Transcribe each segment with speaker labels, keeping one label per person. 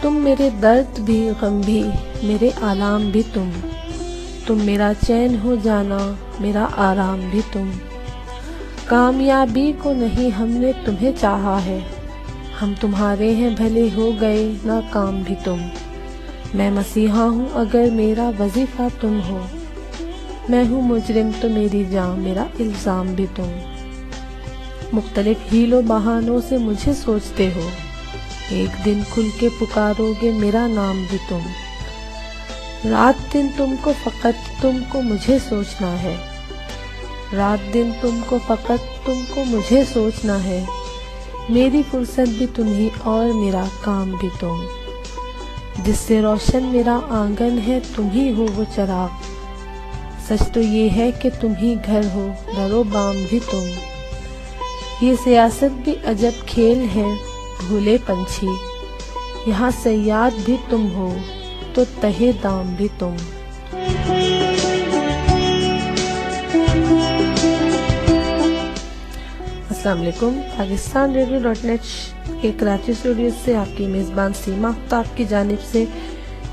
Speaker 1: तुम मेरे दर्द भी गम भी मेरे आराम भी तुम मेरा चैन हो जाना मेरा आराम भी तुम। कामयाबी को नहीं हमने तुम्हें चाहा है, हम तुम्हारे हैं भले हो गए नाकाम भी तुम। मैं मसीहा हूँ अगर मेरा वजीफा तुम हो, मैं हूँ मुजरिम तो मेरी जान मेरा इल्जाम भी तुम। मुख्तलिफ हीलो बहानों से मुझे सोचते हो, एक दिन खुल के पुकारोगे मेरा नाम भी तुम। रात दिन तुमको फकत तुमको मुझे सोचना है, रात दिन तुमको फकत तुमको मुझे सोचना है। मेरी फुर्सत भी तुम ही और मेरा काम भी तुम, जिससे रोशन मेरा आंगन है तुम ही हो वो चिराग। सच तो ये है कि तुम ही घर हो दरो बाम भी तुम। ये सियासत भी अजब खेल है भूले पंछी, यहाँ सयाद भी तुम हो तो तहे दाम भी तुम। अस्सलाम वालेकुम। पाकिस्तान रेडियो.net के कराची स्टूडियो से आपकी मेज़बान सीमा आफ्ताब की जानिब से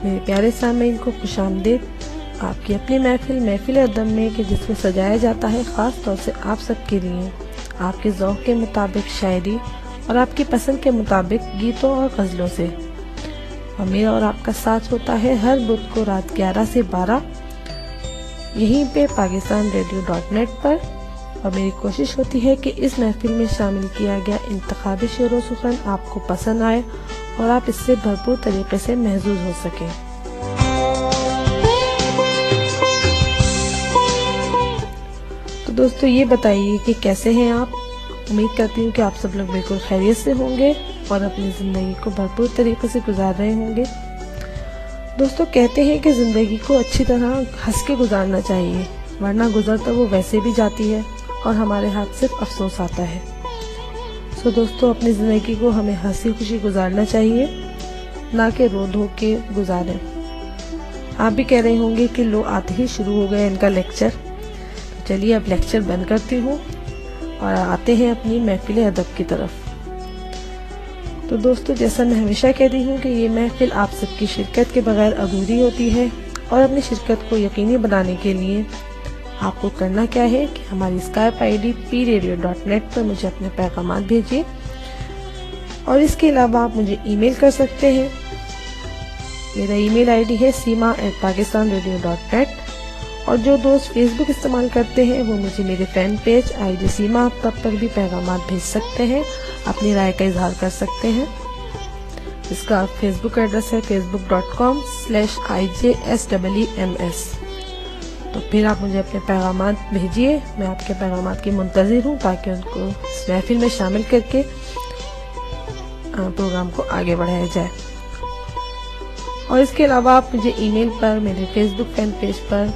Speaker 1: मेरे प्यारे सामीन को खुशामदीद। आपकी अपनी महफिल अदब में कि जिसको सजाया जाता है ख़ास तौर से आप सबके लिए, आपके ज़ौक़ के मुताबिक शायरी और आपकी पसंद के मुताबिक गीतों और गज़लों से। और मेरा और आपका साथ होता है हर बुध को रात 11 से 12 यहीं पे पाकिस्तान रेडियो.net पर। और मेरी कोशिश होती है कि इस महफिल में शामिल किया गया इंतखाबी शेर व सुखन आपको पसंद आए और आप इससे भरपूर तरीके से महजूज हो सकें। तो दोस्तों ये बताइए कि कैसे हैं आप। उम्मीद करती हूँ कि आप सब लोग बिल्कुल खैरियत से होंगे और अपनी ज़िंदगी को भरपूर तरीके से गुजार रहे होंगे। दोस्तों कहते हैं कि ज़िंदगी को अच्छी तरह हंस के गुजारना चाहिए, वरना गुजर तो वो वैसे भी जाती है और हमारे हाथ सिर्फ अफसोस आता है। सो दोस्तों अपनी ज़िंदगी को हमें हंसी खुशी गुजारना चाहिए, ना कि रो धो के गुजारें। आप भी कह रहे होंगे कि लो आते ही शुरू हो गया इनका लेक्चर। तो चलिए अब लेक्चर बंद करती हूँ और आते हैं अपनी महफिल अदब की तरफ। तो दोस्तों जैसा मैं हमेशा कहती हूँ कि ये महफिल आप सबकी शिरकत के बगैर अधूरी होती है, और अपनी शिरकत को यकीनी बनाने के लिए आपको करना क्या है कि हमारी स्काइप आईडी pradio.net पर मुझे अपने पैगाम भेजिए। और इसके अलावा आप मुझे ईमेल कर सकते हैं। मेरा ईमेल आईडी है seema@pakistanradio.net। और जो दोस्त फेसबुक इस्तेमाल करते हैं वो मुझे मेरे फैन पेज आईडी सीमा आफ्ताब पर भी पैगाम भेज सकते हैं, अपनी राय का इजहार कर सकते हैं। इसका फेसबुक एड्रेस है facebook.com/IJSEEMS। तो फिर आप मुझे अपने पैगाम भेजिए, मैं आपके पैगाम की मुंतज़िर हूँ ताकि उनको इस महफिल में शामिल करके प्रोग्राम को आगे बढ़ाया जाए। और इसके अलावा आप मुझे ईमेल पर, मेरे फेसबुक फैन पेज पर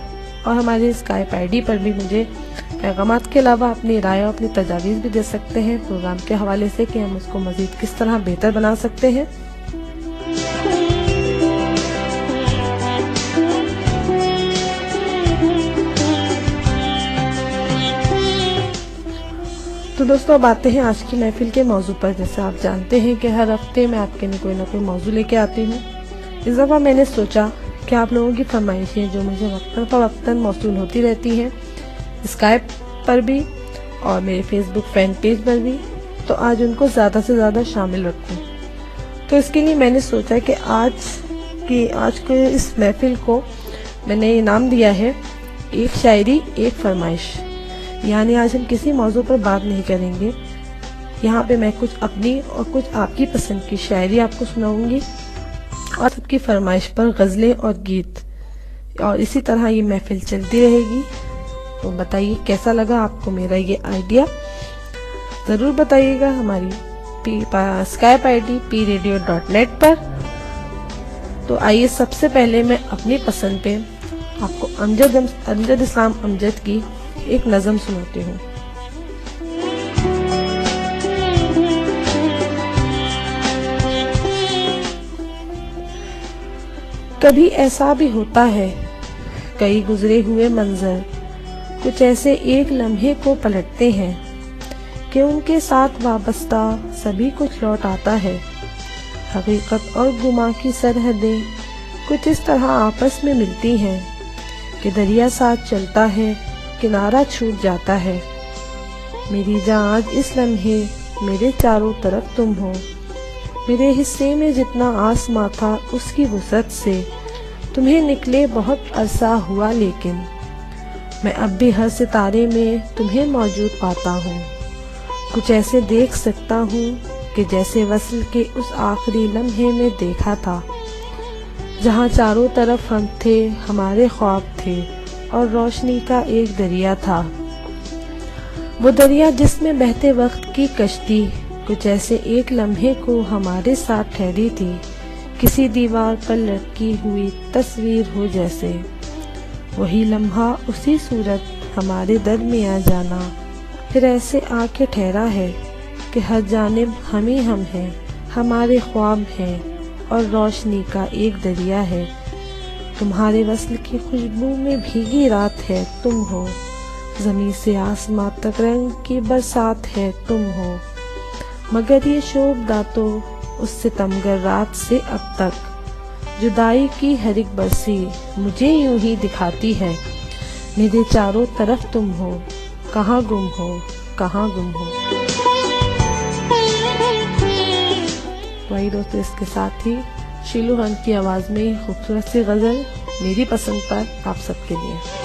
Speaker 1: और हमारे स्काइप आईडी पर भी मुझे पैगामात के अलावा अपनी राय और अपनी तजावीज़ भी दे सकते हैं प्रोग्राम के हवाले से कि हम उसको मज़ीद किस तरह बेहतर बना सकते हैं। तो दोस्तों अब आते हैं आज की महफिल के मौजू पर। जैसे आप जानते हैं कि हर हफ्ते मैं आपके लिए कोई ना कोई मौजू लेके आती हूँ। इस दफ़ा मैंने सोचा कि आप लोगों की फरमाइशें जो मुझे वक्तन फ़वक्तन मौसूल होती रहती हैं स्काइप पर भी और मेरे फेसबुक फैन पेज पर भी, तो आज उनको ज़्यादा से ज़्यादा शामिल रखूं। तो इसके लिए मैंने सोचा कि आज के इस महफिल को मैंने ये नाम दिया है एक शायरी एक फरमाइश। यानी आज हम किसी मौजू पर बात नहीं करेंगे, यहाँ पे मैं कुछ अपनी और कुछ आपकी पसंद की शायरी आपको सुनाऊंगी और सबकी फरमाइश पर गज़लें और गीत, और इसी तरह ये महफिल चलती रहेगी। तो बताइए कैसा लगा आपको मेरा ये आइडिया, ज़रूर बताइएगा हमारी स्काइप आईडी pradio.net पर। तो आइए सबसे पहले मैं अपनी पसंद पे आपको अमजद इस्लाम अमजद की एक नज़म सुनाती हूँ। कभी ऐसा भी होता है कई गुजरे हुए मंजर कुछ ऐसे एक लम्हे को पलटते हैं कि उनके साथ वाबस्ता सभी कुछ लौट आता है। हकीकत और गुमा की सरहदें कुछ इस तरह आपस में मिलती हैं कि दरिया साथ चलता है, किनारा छूट जाता है। मेरी जान आज इस लम्हे मेरे चारों तरफ तुम हो। मेरे हिस्से में जितना आसमां था उसकी वुसअत से तुम्हें निकले बहुत अरसा हुआ, लेकिन मैं अब भी हर सितारे में तुम्हें मौजूद पाता हूँ। कुछ ऐसे देख सकता हूँ कि जैसे वस्ल के उस आखिरी लम्हे में देखा था, जहाँ चारों तरफ हम थे, हमारे ख्वाब थे और रोशनी का एक दरिया था। वो दरिया जिसमें बहते वक्त की कश्ती कुछ ऐसे एक लम्हे को हमारे साथ ठहरी थी, किसी दीवार पर लटकी हुई तस्वीर हो जैसे। वही लम्हा, उसी सूरत हमारे दरमियां जाना, फिर ऐसे आके ठहरा है कि हर जानिब हम ही हम हैं, हमारे ख्वाब हैं और रोशनी का एक दरिया है। तुम्हारे वस्ल की खुशबू में भीगी रात है तुम हो, ज़मीं से आसमां तक रंग की बरसात है तुम हो। मगर ये शोभदा तो उस सितमगर रात से अब तक, जुदाई की हर एक बरसी मुझे यूं ही दिखाती है। मेरे चारों तरफ तुम हो, कहाँ गुम हो, कहाँ गुम हो। वही दोस्तों, इसके साथ ही शीलू खान की आवाज में खूबसूरत सी गजल मेरी पसंद पर आप सबके लिए।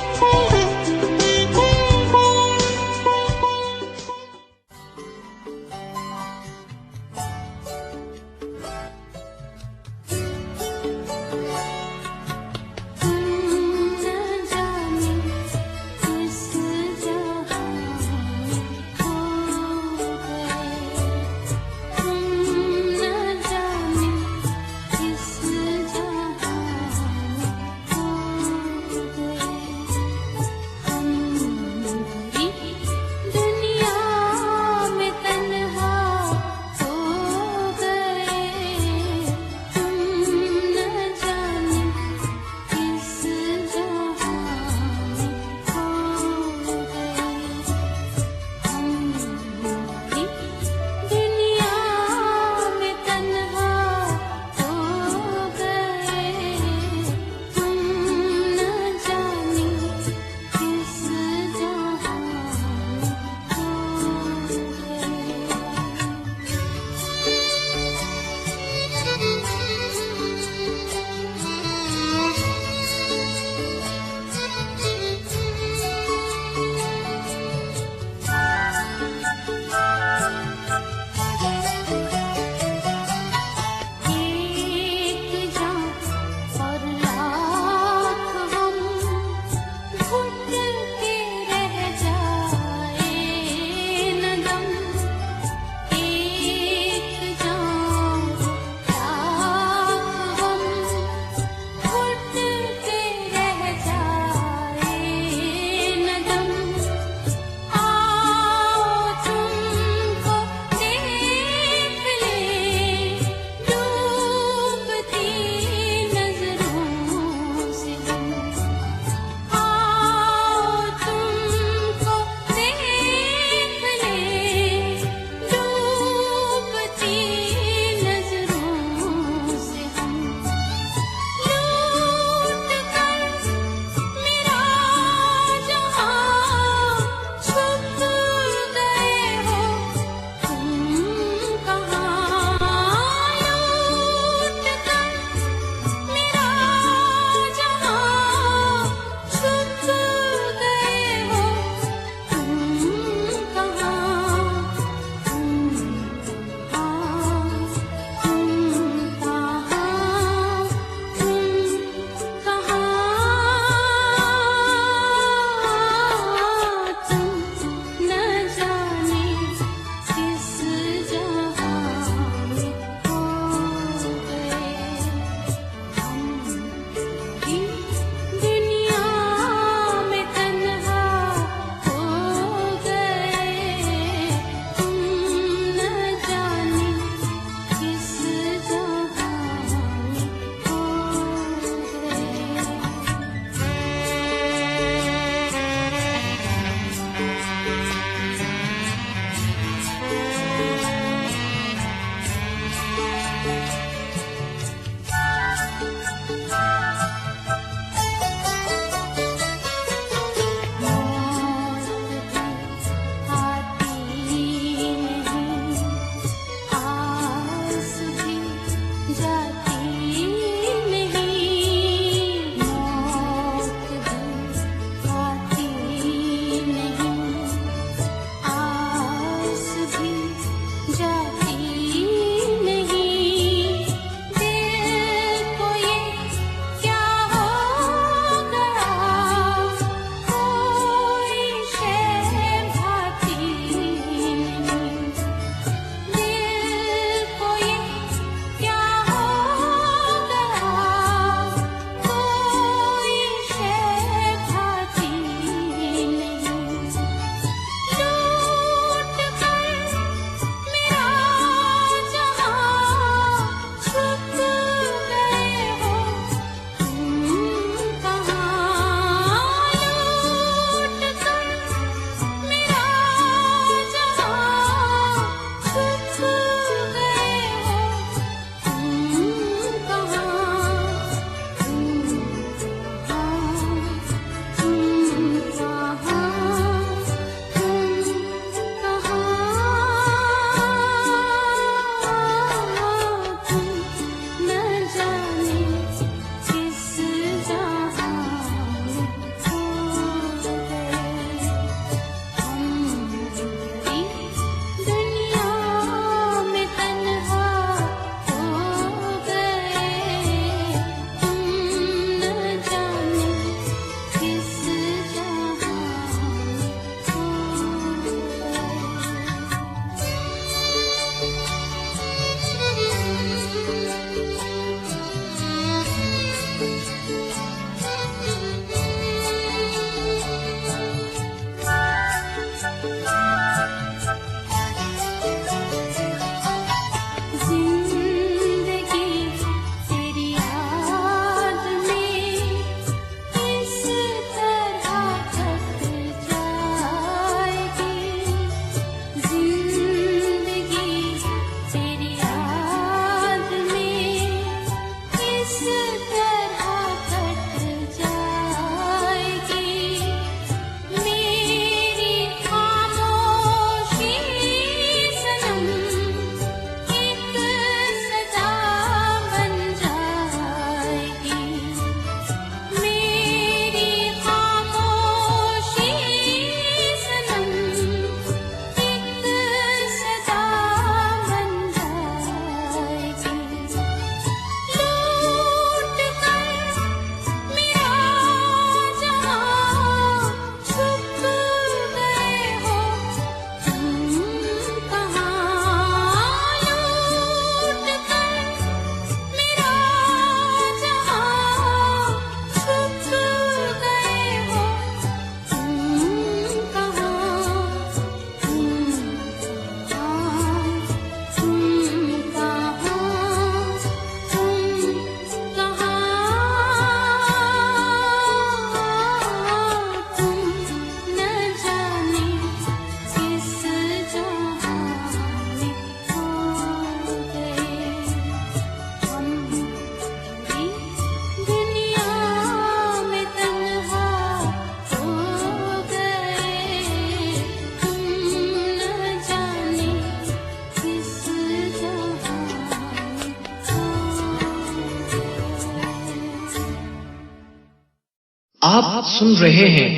Speaker 2: सुन रहे हैं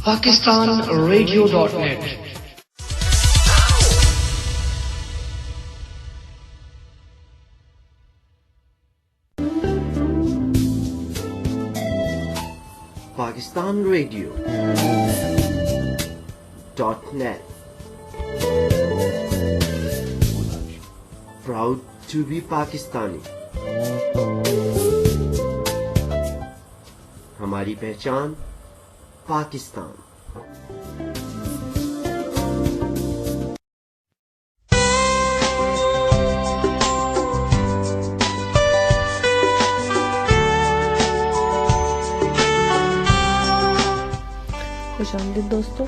Speaker 2: PakistanRadio.net।
Speaker 3: PakistanRadio.net, proud to be Pakistani। हमारी पहचान पाकिस्तान।
Speaker 1: खुशामदीद दोस्तों,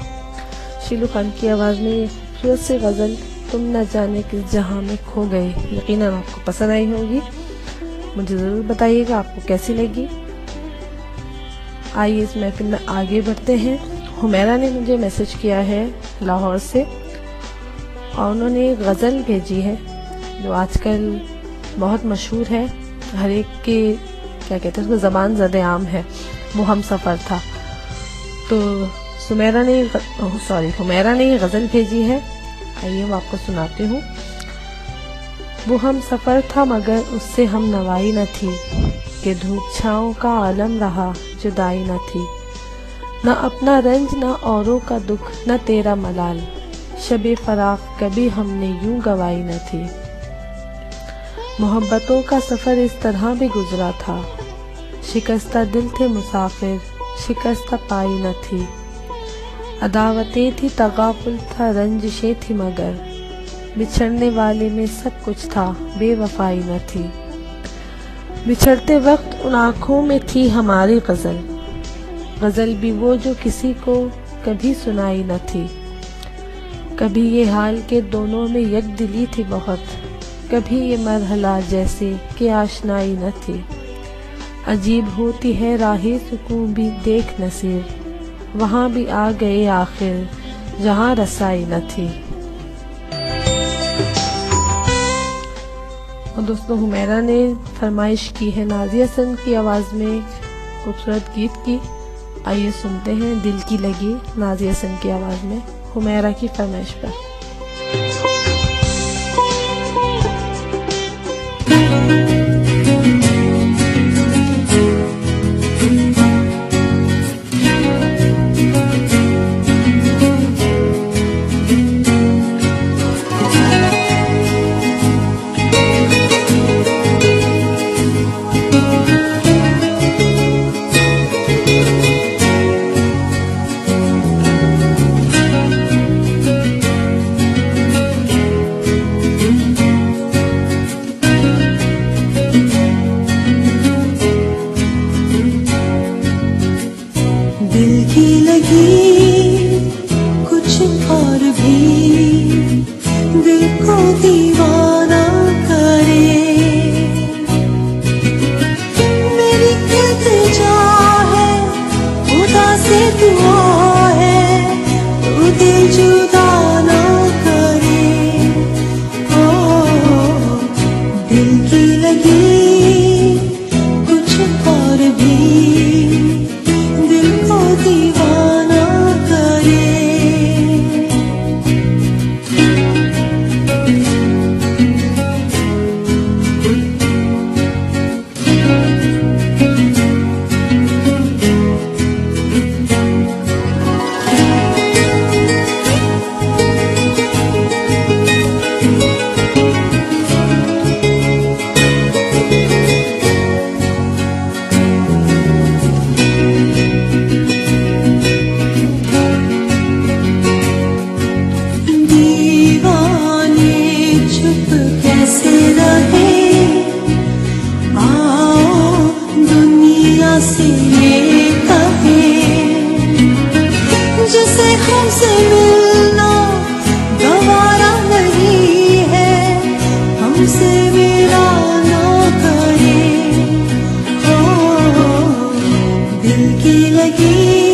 Speaker 1: शीलू खान की आवाज़ में ये खूबसूरत सी गज़ल तुम न जाने किस जहां में खो गए यकीनन आपको पसंद आई होगी। मुझे ज़रूर बताइएगा आपको कैसी लगी। आइए इस महफिल में आगे बढ़ते हैं। हुमैरा ने मुझे मैसेज किया है लाहौर से और उन्होंने एक गज़ल भेजी है जो आजकल बहुत मशहूर है, हर एक के क्या कहते हैं उसको ज़बान ज़दे आम है, वो हम सफ़र था। तो हुमैरा ने ये गज़ल भेजी है, आइए मैं आपको सुनाती हूँ। वो हम सफ़र था मगर उससे हम नवाई न थी, कि धूप छाँव का आलम रहा जुदाई न थी। न अपना रंज न औरों का दुख न तेरा मलाल, शबे फराक कभी हमने यूं गवाई न थी। मोहब्बतों का सफ़र इस तरह भी गुजरा था, शिकस्ता दिल थे मुसाफिर शिकस्ता पाई न थी। अदावतें थी तगाफुल था रंजिशें थी मगर बिछड़ने वाले में सब कुछ था बेवफाई न थी। बिछड़ते वक्त उन आँखों में थी हमारी गज़ल, गज़ल भी वो जो किसी को कभी सुनाई न थी। कभी ये हाल के दोनों में यकदिली थी बहुत, कभी ये मरहला जैसे कि आशनाई न थी। अजीब होती है राहे सुकून भी देख नसीर, वहाँ भी आ गए आखिर जहाँ रसाई न थी। और दोस्तों हुमैरा ने फरमाइश की है नाज़िया हसन की आवाज़ में खूबसूरत गीत की। आइए सुनते हैं दिल की लगी नाज़िया हसन की आवाज़ में हुमैरा की फरमाइश पर।
Speaker 4: दिल की लगी